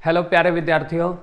Hello प्यारे विद्यार्थियों,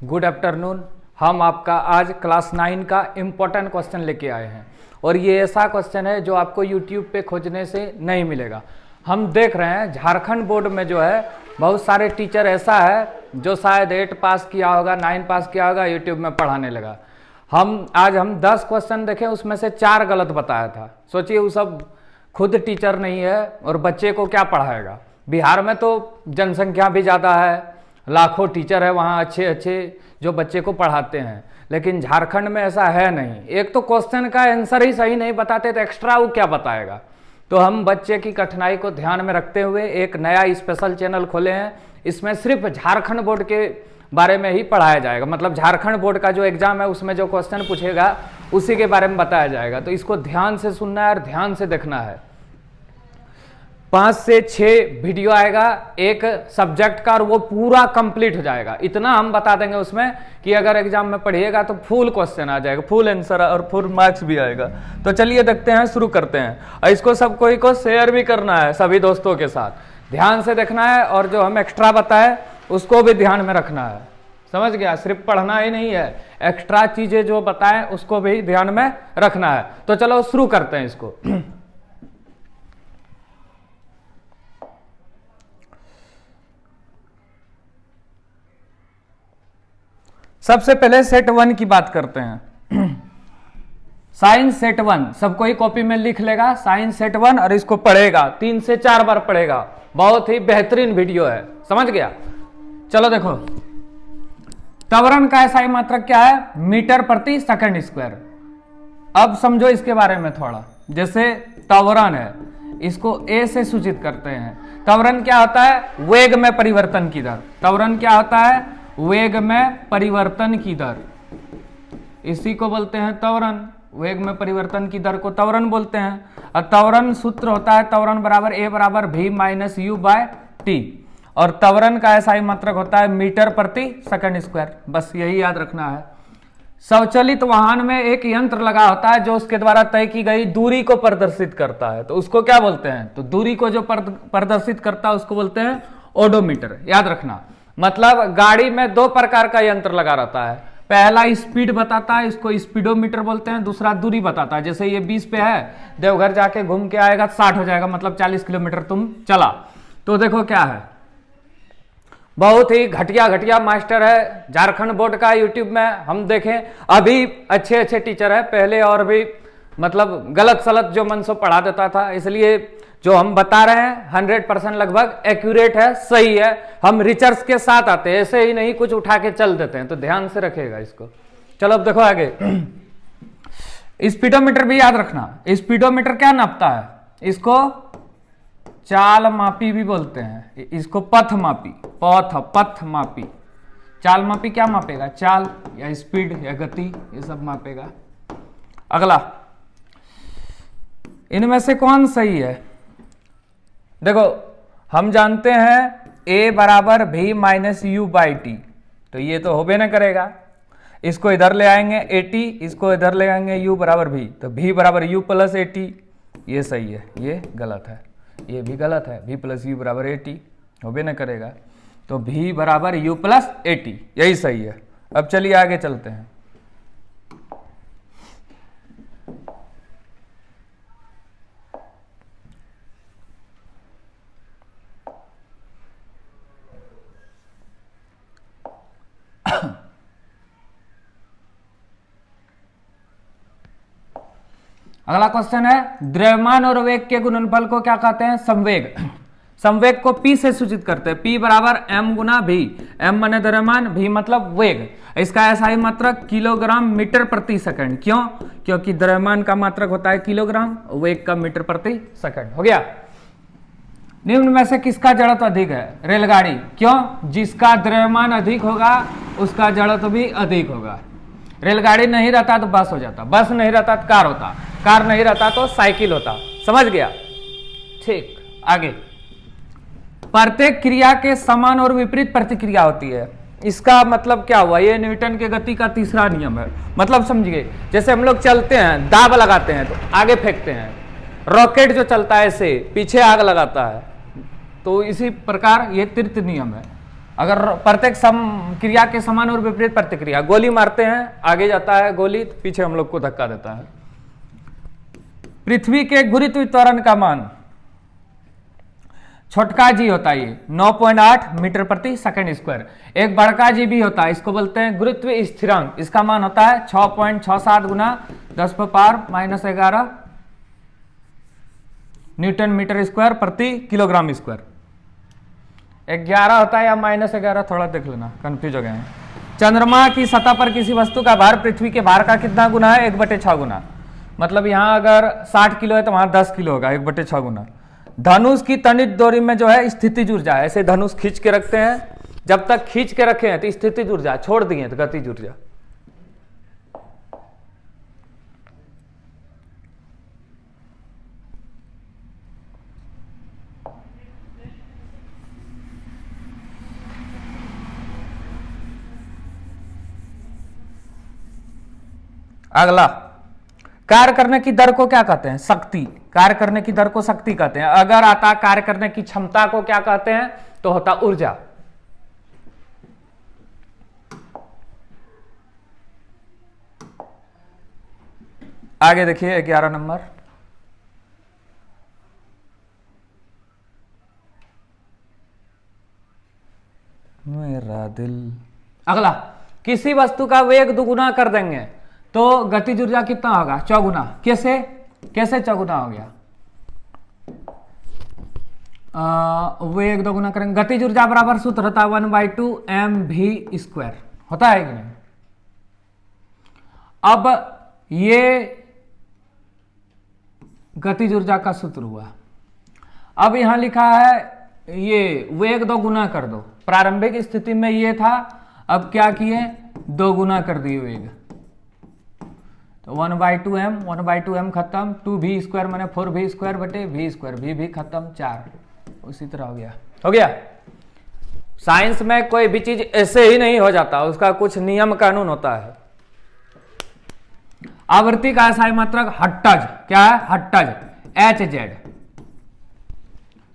good afternoon. हम आपका आज क्लास 9 का इम्पोर्टेंट क्वेश्चन लेके आए हैं और ये ऐसा क्वेश्चन है जो आपको यूट्यूब पे खोजने से नहीं मिलेगा। हम देख रहे हैं झारखंड बोर्ड में जो है बहुत सारे टीचर ऐसा है जो शायद 8 पास किया होगा, 9 पास किया होगा, यूट्यूब में पढ़ाने लगा। आज हम 10 क्वेश्चन देखे, उसमें से 4 गलत बताया था। सोचिए वो सब खुद टीचर नहीं है और बच्चे को क्या पढ़ाएगा। बिहार में तो जनसंख्या भी ज़्यादा है, लाखों टीचर है वहाँ अच्छे अच्छे जो बच्चे को पढ़ाते हैं, लेकिन झारखंड में ऐसा है नहीं। एक तो क्वेश्चन का आंसर ही सही नहीं बताते तो एक्स्ट्रा वो क्या बताएगा। तो हम बच्चे की कठिनाई को ध्यान में रखते हुए एक नया स्पेशल चैनल खोले हैं। इसमें सिर्फ झारखंड बोर्ड के बारे में ही पढ़ाया जाएगा, मतलब झारखंड बोर्ड का जो एग्जाम है उसमें जो क्वेश्चन पूछेगा उसी के बारे में बताया जाएगा। तो इसको ध्यान से सुनना है और ध्यान से देखना है। 5 से 6 वीडियो आएगा एक सब्जेक्ट का और वो पूरा कंप्लीट हो जाएगा। इतना हम बता देंगे उसमें कि अगर एग्जाम में पढ़िएगा तो फुल क्वेश्चन आ जाएगा, फुल आंसर और फुल मार्क्स भी आएगा। तो चलिए देखते हैं, शुरू करते हैं। और इसको सबको को शेयर भी करना है सभी दोस्तों के साथ। ध्यान से देखना है और जो हम एक्स्ट्रा बताए उसको भी ध्यान में रखना है। समझ गया? सिर्फ पढ़ना ही नहीं है, एक्स्ट्रा चीजें जो बताएं उसको भी ध्यान में रखना है। तो चलो शुरू करते हैं इसको। सबसे पहले सेट 1 की बात करते हैं। साइंस सेट 1 सबको ही कॉपी में लिख लेगा, साइंस सेट 1, और इसको पढ़ेगा 3 से 4 बार पढ़ेगा। बहुत ही बेहतरीन वीडियो है, समझ गया? चलो देखो, त्वरण का SI मात्रक क्या है? मीटर प्रति सेकंड स्क्वायर। अब समझो इसके बारे में थोड़ा। जैसे त्वरण है, इसको A से सूचित करते हैं। त्वरण क्या होता है? वेग में परिवर्तन की दर। त्वरण क्या होता है? वेग में परिवर्तन की दर, इसी को बोलते हैं त्वरण। वेग में परिवर्तन की दर को त्वरण बोलते हैं। और त्वरण सूत्र होता है त्वरण बराबर A बराबर V minus U by T। और त्वरण का SI मात्रक होता है मीटर प्रति सेकंड स्क्वायर। बस यही याद रखना है। स्वचालित वाहन में एक यंत्र लगा होता है जो उसके द्वारा तय की गई दूरी को प्रदर्शित करता है, तो उसको क्या बोलते हैं? तो दूरी को जो प्रदर्शित करता है उसको बोलते हैं ओडोमीटर। याद रखना, मतलब गाड़ी में 2 प्रकार का यंत्र लगा रहता है। पहला स्पीड बताता है, इसको स्पीडोमीटर बोलते हैं। दूसरा दूरी बताता है। जैसे ये 20 पे है, देवघर जाके घूम के आएगा 60 हो जाएगा, मतलब 40 किलोमीटर तुम चला। तो देखो क्या है, बहुत ही घटिया घटिया मास्टर है झारखंड बोर्ड का। यूट्यूब में हम देखें अभी अच्छे अच्छे टीचर है, पहले और भी मतलब गलत सलत जो मन से पढ़ा देता था। इसलिए जो हम बता रहे हैं 100% लगभग एक्यूरेट है, सही है। हम रिसर्च के साथ आते हैं, ऐसे ही नहीं कुछ उठा के चल देते हैं। तो ध्यान से रखिएगा इसको। चलो अब देखो आगे। स्पीडोमीटर भी याद रखना। स्पीडोमीटर क्या नापता है? इसको चाल मापी भी बोलते हैं, इसको पथ मापी, पथ मापी। चाल मापी क्या मापेगा? चाल या स्पीड या गति, ये सब मापेगा। अगला, इनमें से कौन सही है? देखो हम जानते हैं A बराबर V minus U by T, तो ये तो होबे न करेगा। इसको इधर ले आएंगे AT, इसको इधर ले आएंगे U बराबर V, तो V बराबर U प्लस AT। ये सही है, ये गलत है, ये भी गलत है। V प्लस U बराबर AT होबे न करेगा, तो V बराबर U प्लस AT, यही सही है। अब चलिए आगे चलते हैं। अगला क्वेश्चन है, द्रव्यमान और वेग के गुणनफल को क्या कहते हैं? संवेग। संवेग को P से सूचित करते हैं। P बराबर M गुना V। M माने द्रव्यमान, V मतलब वेग। इसका SI मात्रक किलोग्राम मीटर प्रति सेकंड। क्यों? क्योंकि द्रव्यमान का मात्रक होता है किलोग्राम, वेग का मीटर प्रति सेकंड। हो गया। निम्न में से किसका जड़त्व अधिक है? रेलगाड़ी। क्यों? जिसका द्रव्यमान अधिक होगा उसका जड़त्व भी अधिक होगा। रेलगाड़ी नहीं रहता तो बस हो जाता, बस नहीं रहता तो कार होता, कार नहीं रहता तो साइकिल होता। समझ गया? ठीक, आगे। प्रत्येक क्रिया के समान और विपरीत प्रतिक्रिया होती है। इसका मतलब क्या हुआ? ये न्यूटन के गति का तीसरा नियम है। मतलब समझिए, जैसे हम लोग चलते हैं, दाब लगाते हैं तो आगे फेंकते हैं। रॉकेट जो चलता है ऐसे पीछे आग लगाता है, तो इसी प्रकार ये तृतीय नियम है। अगर प्रत्येक क्रिया के समान और विपरीत प्रतिक्रिया, गोली मारते हैं आगे जाता है गोली, पीछे हम लोग को धक्का देता है। पृथ्वी के गुरुत्व त्वरण का मान छोटका जी होता है ये 9.8 मीटर प्रति सेकंड स्क्वायर। एक बड़का जी भी होता है, इसको बोलते हैं गुरुत्व स्थिरांक, इसका मान होता है 6.67 गुना 10⁻⁻11 न्यूटन मीटर स्क्वायर प्रति किलोग्राम स्क्वायर। 11 होता है या -11, थोड़ा देख लेना, कंफ्यूज हो गए हैं। चंद्रमा की सतह पर किसी वस्तु का भार पृथ्वी के भार का कितना गुना है? 1/6 गुना। मतलब यहां अगर 60 किलो है तो वहां 10 किलो होगा, 1/6 गुना। धनुष की तनित डोरी में जो है स्थितिज ऊर्जा, ऐसे धनुष खींच के रखते हैं, जब तक खींच के रखे हैं तो स्थितिज ऊर्जा, छोड़ दिए तो गतिज ऊर्जा। अगला, कार्य करने की दर को क्या कहते हैं? शक्ति। कार्य करने की दर को शक्ति कहते हैं। अगर आता कार्य करने की क्षमता को क्या कहते हैं? तो होता ऊर्जा। आगे देखिए 11 नंबर। मेरा दिल। अगला, किसी वस्तु का वेग दुगुना कर देंगे तो गतिज ऊर्जा कितना होगा? चौगुना। कैसे? कैसे चौगुना हो गया? वेग दोगुना करेंगे, गतिज ऊर्जा बराबर सूत्र होता है 1/2 mv²। होता है कि नहीं? अब ये गतिज ऊर्जा का सूत्र हुआ। अब यहां लिखा है ये वेग दो गुना कर दो। प्रारंभिक स्थिति में ये था, अब क्या किए? 2 गुना कर दिए वेग, तो 1/2 m खत्म, 2v² मैंने 4v² बटे v², v खत्म 4, उसी तरह हो गया। हो गया। साइंस में कोई भी चीज ऐसे ही नहीं हो जाता, उसका कुछ नियम कानून होता है। आवृत्ति का SI मात्रक हर्ट्ज। क्या है? Hertz, Hz।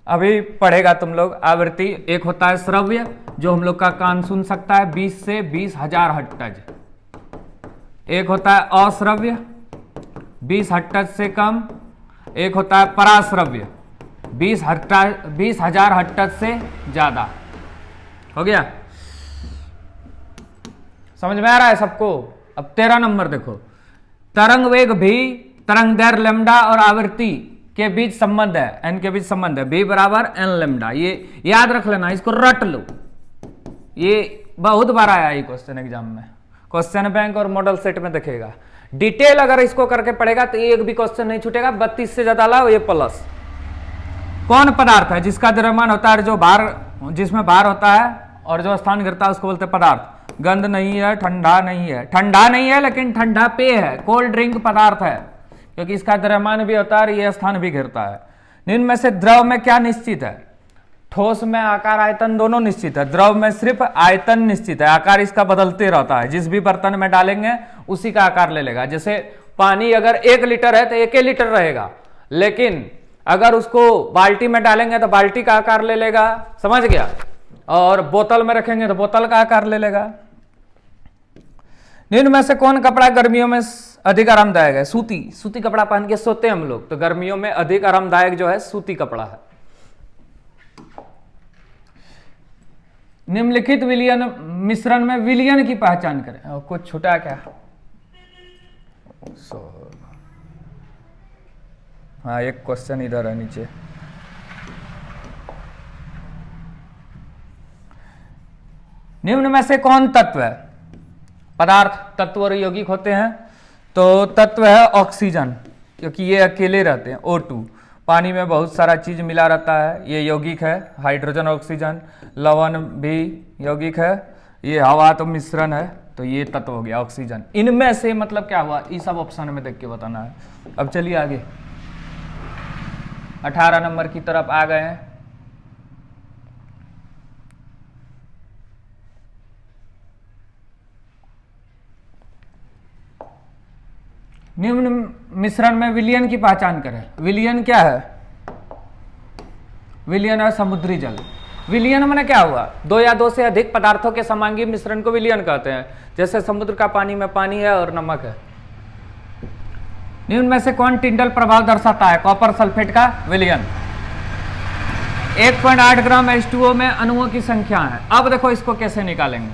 अभी पढ़ेगा तुम लोग। आवृत्ति एक होता है श्रव्य, जो हम लोग का कान सुन सकता है 20 से 20,000 हर्ट्ज। एक होता है अश्रव्य 20 हर्ट्ज से कम। एक होता है पराश्रव्य 20,000 हर्ट्ज से ज्यादा। हो गया? समझ में आ रहा है सबको? अब 13 नंबर देखो। तरंग वेग भी, तरंग दैर्घ्य लैम्डा और आवृत्ति के बीच संबंध है, एन के बीच संबंध है, v बराबर एन लैम्डा। ये याद रख लेना, इसको रट लो। ये बहुत बार आया है क्वेश्चन एग्जाम में, क्वेश्चन बैंक और मॉडल सेट में देखेगा। डिटेल अगर इसको करके पढ़ेगा तो एक भी क्वेश्चन नहीं छूटेगा। 32 से ज्यादा लाओ ये प्लस। कौन पदार्थ है जिसका द्रव्यमान होता है, जो भार, जिसमें भार होता है और जो स्थान गिरता है उसको बोलते हैं पदार्थ। गंध नहीं है, ठंडा नहीं है, ठंडा नहीं है लेकिन ठंडा पेय है, कोल्ड ड्रिंक पदार्थ है, क्योंकि इसका द्रव्यमान भी होता है और ये स्थान भी घेरता है। निम्न में से द्रव में क्या निश्चित है? ठोस में आकार आयतन दोनों निश्चित है, द्रव में सिर्फ आयतन निश्चित है, आकार इसका बदलते रहता है। जिस भी बर्तन में डालेंगे उसी का आकार ले लेगा। जैसे पानी अगर 1 लीटर है तो 1 लीटर रहेगा, लेकिन अगर उसको बाल्टी में डालेंगे तो बाल्टी का आकार ले लेगा। समझ गया? और बोतल में रखेंगे तो बोतल का आकार ले लेगा। निम्न में से कौन कपड़ा गर्मियों में अधिक आरामदायक है? सूती। सूती कपड़ा पहन के सोते हैं हम लोग, तो गर्मियों में अधिक आरामदायक जो है सूती कपड़ा है। निम्नलिखित विलयन मिश्रण में विलयन की पहचान करें। कुछ छूटा क्या? हाँ, एक क्वेश्चन इधर है नीचे। निम्न में से कौन तत्व है? पदार्थ तत्व और यौगिक होते हैं, तो तत्व है ऑक्सीजन, क्योंकि ये अकेले रहते हैं, O2। पानी में बहुत सारा चीज मिला रहता है, ये यौगिक है, हाइड्रोजन ऑक्सीजन। लवण भी यौगिक है, ये हवा तो मिश्रण है, तो ये तत्व हो गया ऑक्सीजन। इनमें से मतलब क्या हुआ, ये सब ऑप्शन में देख के बताना है। अब चलिए आगे 18 नंबर की तरफ आ गए हैं। निम्न मिश्रण में विलयन की पहचान करें। विलयन क्या है? विलयन है समुद्री जल। विलयन मैंने क्या हुआ, दो या दो से अधिक पदार्थों के समांगी मिश्रण को विलयन कहते हैं, जैसे समुद्र का पानी में पानी है और नमक है। निम्न में से कौन टिंडल प्रभाव दर्शाता है, कॉपर सल्फेट का विलयन। 1.8 ग्राम H2O में अणुओं की संख्या है। अब देखो इसको कैसे निकालेंगे,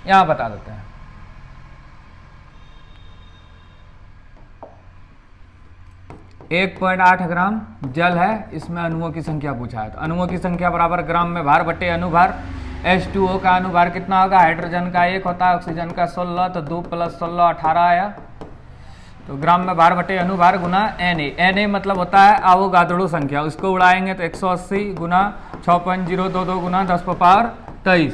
यहां बता देते हैं। एक 1.8 ग्राम जल है, इसमें अणुओं की संख्या पूछा है, तो अणुओं की संख्या बराबर ग्राम में भार बटे अनुभार। H2O का अनुभार कितना होगा, हाइड्रोजन का 1 होता है, ऑक्सीजन का 16, तो 2 + 16 18 आया, तो ग्राम में भार बटे अनुभार गुना Na मतलब होता है अवोगाद्रो संख्या, उसको उड़ाएंगे तो 180 गुना 6.022 गुना 10⁻23।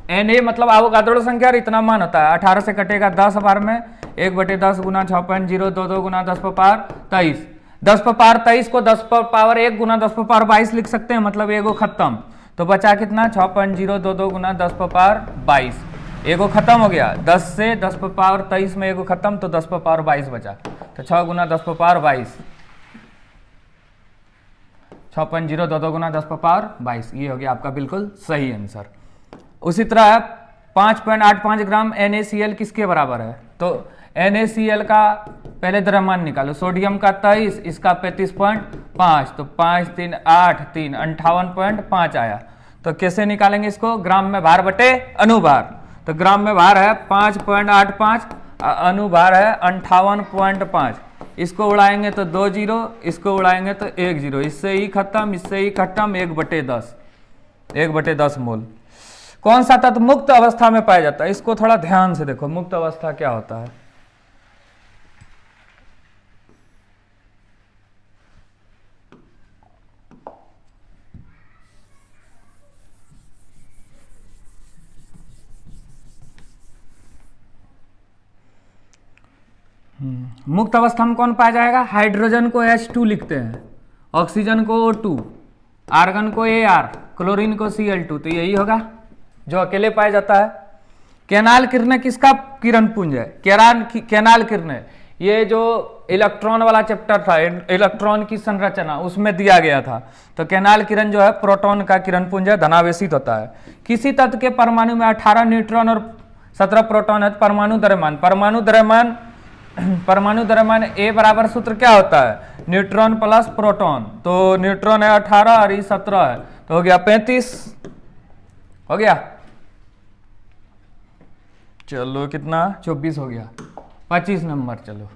Na मतलब अवोगाद्रो संख्या और इतना मान होता है, 18 से कटेगा 10 बार में, 1/10 गुना 6.022 गुना 10⁻23। 10⁻23 को 10⁻1 गुना 10⁻22 लिख सकते हैं, मतलब एगो खत्म, तो बचा कितना 6.022 गुना 10⁻22, एगो खत्म हो गया। 10 से 10⁻23 में एगो खत्म, तो 10⁻22 बचा, तो 6 गुना 10⁻22, 6.022 गुना 10⁻22, ये हो गया आपका बिल्कुल सही आंसर। उसी तरह 5.85 ग्राम NaCl किसके बराबर है, तो NaCl का पहले द्रव्यमान निकालो, सोडियम का 23, इसका 35.5, तो 5 3 8 3 58.5 आया। तो कैसे निकालेंगे इसको, ग्राम में भार बटे अनुभार, तो ग्राम में भार है 5.85, अनुभार है 58.5, इसको उड़ाएंगे तो 2 जीरो, इसको उड़ाएंगे तो 1 जीरो, इससे ही खत्म, इससे ही खत्म, 1/10, 1/10 मोल। कौन सा तत्व मुक्त अवस्था में पाया जाता है, इसको थोड़ा ध्यान से देखो, मुक्त अवस्था क्या होता है। मुक्त अवस्था में कौन पाया जाएगा, हाइड्रोजन को H2 लिखते हैं, ऑक्सीजन को O2, आर्गन को Ar, क्लोरीन को Cl2, तो यही होगा जो अकेले पाया जाता है। कैनाल किरणें किसका किरण पुंज है, कैनाल किरणें, ये जो इलेक्ट्रॉन वाला चैप्टर था, इलेक्ट्रॉन की संरचना, उसमें दिया गया था, तो कैनाल किरण जो है प्रोटॉन का किरण पुंज है, धनावेशित होता है। किसी तत्व के परमाणु में 18 न्यूट्रॉन और 17 प्रोटॉन है, परमाणु द्रव्यमान A बराबर सूत्र क्या होता है, न्यूट्रॉन प्लस प्रोटॉन, तो न्यूट्रॉन है 18 और ये 17 है, तो हो गया 35, हो गया, चलो कितना 24 हो गया, 25 नंबर। चलो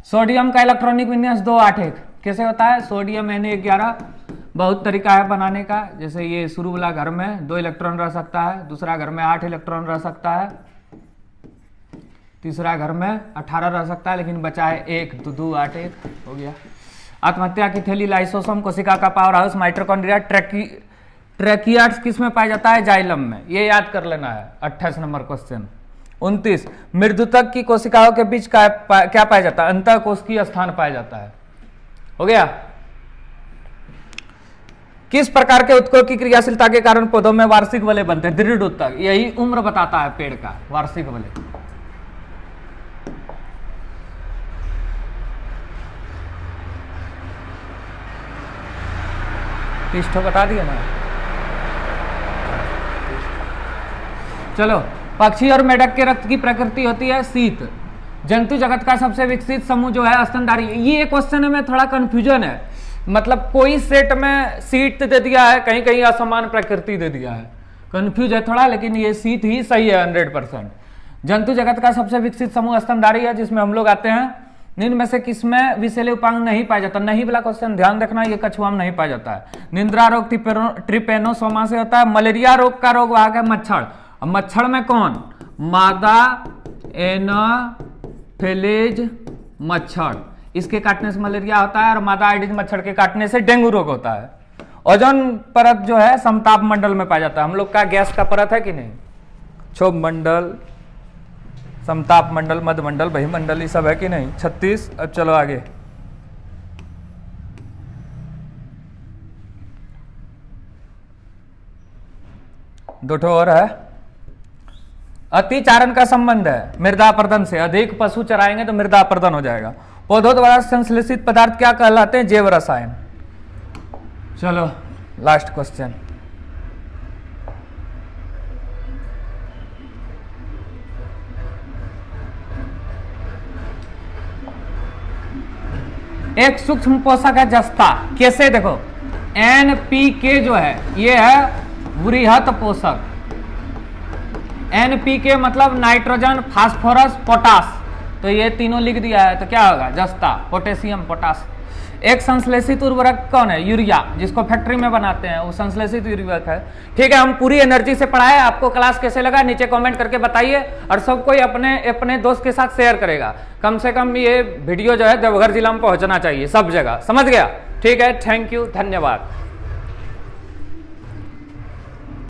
सोडियम का इलेक्ट्रॉनिक विन्यास 281 कैसे होता है, सोडियम Na11, बहुत तरीका है बनाने का, जैसे ये शुरू वाला घर में 2 इलेक्ट्रॉन रह सकता है, दूसरा घर में 8 इलेक्ट्रॉन रह सकता है, तीसरा घर में 18 रह सकता है, लेकिन बचा है 1, तो 2 8 1 हो गया। आत्महत्या की थैली, लाइसोसोम, कोशिका का पावर हाउस, माइटोकॉन्ड्रिया, ट्रैकियाट्स किस में पाया जाता है, जाइलम में, ये याद कर लेना है। 28 नंबर क्वेश्चन। 29 मृदुतक की कोशिकाओं के बीच क्या पाया जाता है, अंतःकोशिकीय स्थान पाया जाता है, हो गया। किस प्रकार के उत्कों की क्रियाशीलता के कारण पौधों में वार्षिक वलय बनते हैं, दृढ़ उत्तक, यही उम्र बताता है पेड़ का, वार्षिक वलय। पृष्ठ बता दिया ना। चलो, पक्षी और मेढक के रक्त की प्रकृति होती है शीत। जंतु जगत का सबसे विकसित समूह जो है स्तनधारी। ये क्वेश्चन में थोड़ा कंफ्यूजन है, मतलब कोई सेट में शीत दे दिया है, कहीं कहीं असमान प्रकृति दे दिया है, कंफ्यूज है थोड़ा, लेकिन ये शीत ही सही है 100%। जंतु जगत का सबसे विकसित समूह स्तनधारी है, जिसमें हम लोग आते हैं। निम्न में से किसमें विषैले उपांग नहीं पाया जाता, नहीं वाला क्वेश्चन ध्यान रखना, ये कछुआ में नहीं पाया जाता है। निंद्रा रोग ट्रिपेनोसोमा से होता है। मलेरिया रोग का रोग वाहक है मच्छर। मच्छर में कौन, मादा एनाफिलीज मच्छर, इसके काटने से मलेरिया होता है, और मादा एडिस मच्छर के काटने से डेंगू रोग होता है। ओजोन परत जो है समताप मंडल में पाया जाता है। हम लोग का गैस का परत है कि नहीं, क्षोभ मंडल, समताप मंडल, मध्य मंडल, बहिमंडल, ये सब है कि नहीं। 36। अब चलो आगे। दो ठो और है। अतिचारण का संबंध है मृदा अपर्दन से, अधिक पशु चराएंगे तो मृदा अपर्दन हो जाएगा। पौधों द्वारा संश्लेषित पदार्थ क्या कहलाते हैं? जैव रसायन। चलो लास्ट क्वेश्चन। एक सूक्ष्म पोषक है जस्ता। कैसे? देखो NPK जो है ये है वृहत पोषक। NPK मतलब नाइट्रोजन, फास्फोरस, पोटास, तो ये तीनों लिख दिया है तो क्या होगा? जस्ता, पोटेशियम, पोटास। एक संश्लेषित उर्वरक कौन है? यूरिया, जिसको फैक्ट्री में बनाते हैं वो संश्लेषित उर्वरक है। ठीक है, हम पूरी एनर्जी से पढ़ाए। आपको क्लास कैसे लगा नीचे कमेंट करके बताइए, और सब कोई अपने अपने दोस्त के साथ शेयर करेगा। कम से कम ये वीडियो जो है देवघर जिला में पहुंचना चाहिए सब जगह, समझ गया? ठीक है, थैंक यू, धन्यवाद।